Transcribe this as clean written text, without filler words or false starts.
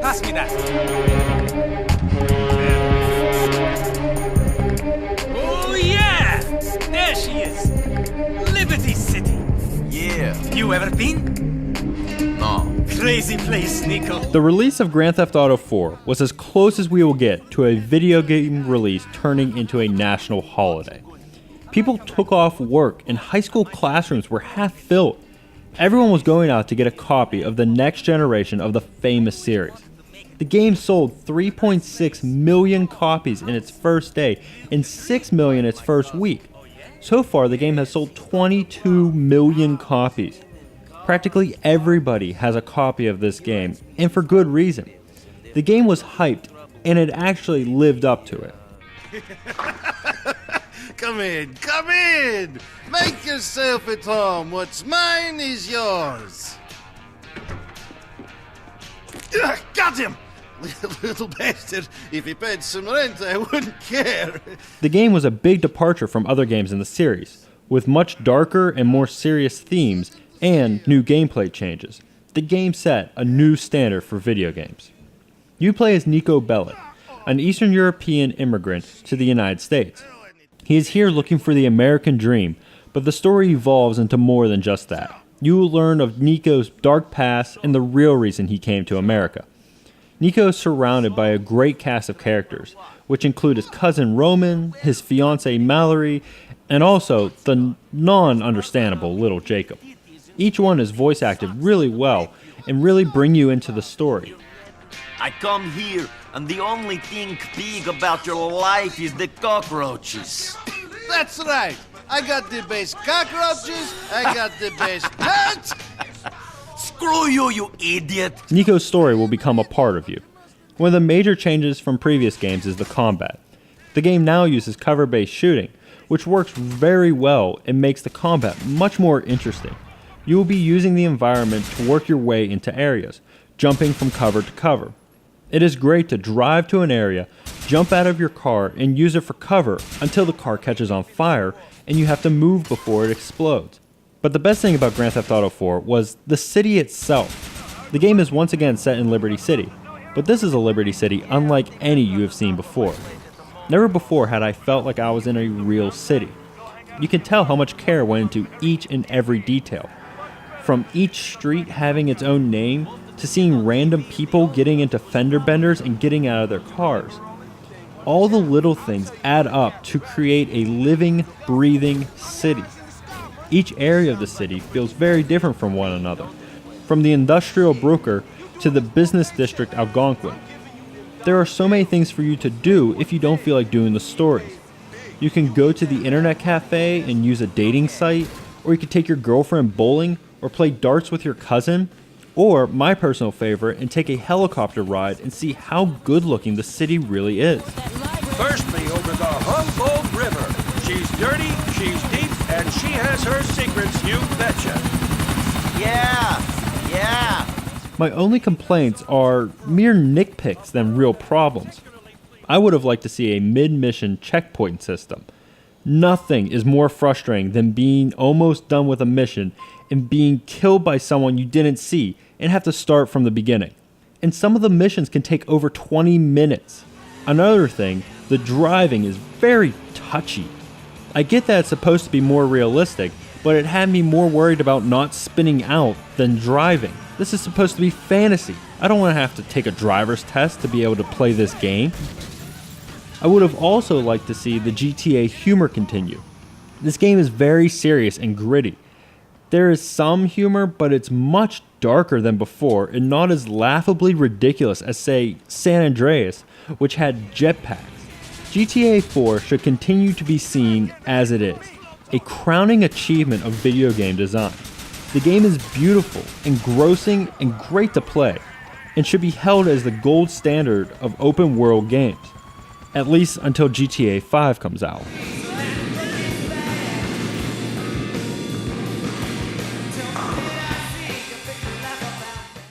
Pass me that. Oh yeah! There she is. Liberty City. Yeah. You ever been? No. Crazy place, Nico. The release of Grand Theft Auto 4 was as close as we will get to a video game release turning into a national holiday. People took off work and high school classrooms were half filled. Everyone was going out to get a copy of the next generation of the famous series. The game sold 3.6 million copies in its first day and 6 million its first week. So far, the game has sold 22 million copies. Practically everybody has a copy of this game, and for good reason. The game was hyped, and it actually lived up to it. Come in, come in! Make yourself at home. What's mine is yours. Got him! Little bastard. If he paid some rent, I wouldn't care. The game was a big departure from other games in the series, with much darker and more serious themes and new gameplay changes. The game set a new standard for video games. You play as Nico Bellic, an Eastern European immigrant to the United States. He is here looking for the American dream, but the story evolves into more than just that. You will learn of Nico's dark past and the real reason he came to America. Nico is surrounded by a great cast of characters, which include his cousin Roman, his fiancée Mallory, and also the non-understandable little Jacob. Each one is voice acted really well and really bring you into the story. I come here, and the only thing big about your life is the cockroaches. That's right. I got the best cockroaches. I got the best pets. Screw you, you idiot! Nico's story will become a part of you. One of the major changes from previous games is the combat. The game now uses cover-based shooting, which works very well and makes the combat much more interesting. You will be using the environment to work your way into areas, jumping from cover to cover. It is great to drive to an area, jump out of your car, and use it for cover until the car catches on fire and you have to move before it explodes. But the best thing about Grand Theft Auto 4 was the city itself. The game is once again set in Liberty City, but this is a Liberty City unlike any you have seen before. Never before had I felt like I was in a real city. You can tell how much care went into each and every detail. From each street having its own name, to seeing random people getting into fender benders and getting out of their cars. All the little things add up to create a living, breathing city. Each area of the city feels very different from one another, from the industrial Brooker to the business district Algonquin. There are so many things for you to do if you don't feel like doing the stories. You can go to the internet cafe and use a dating site, or you can take your girlfriend bowling, or play darts with your cousin, or my personal favorite, and take a helicopter ride and see how good looking the city really is. First me over the Humboldt River. She's dirty, she's deep, and she has her secrets, you betcha. Yeah. My only complaints are mere nitpicks than real problems. I would have liked to see a mid-mission checkpoint system. Nothing is more frustrating than being almost done with a mission and being killed by someone you didn't see and have to start from the beginning. And some of the missions can take over 20 minutes. Another thing, the driving is very touchy. I get that it's supposed to be more realistic, but it had me more worried about not spinning out than driving. This is supposed to be fantasy. I don't want to have to take a driver's test to be able to play this game. I would have also liked to see the GTA humor continue. This game is very serious and gritty. There is some humor, but it's much darker than before and not as laughably ridiculous as, say, San Andreas, which had jetpacks. GTA 4 should continue to be seen as it is, a crowning achievement of video game design. The game is beautiful, engrossing, and great to play, and should be held as the gold standard of open world games, at least until GTA 5 comes out.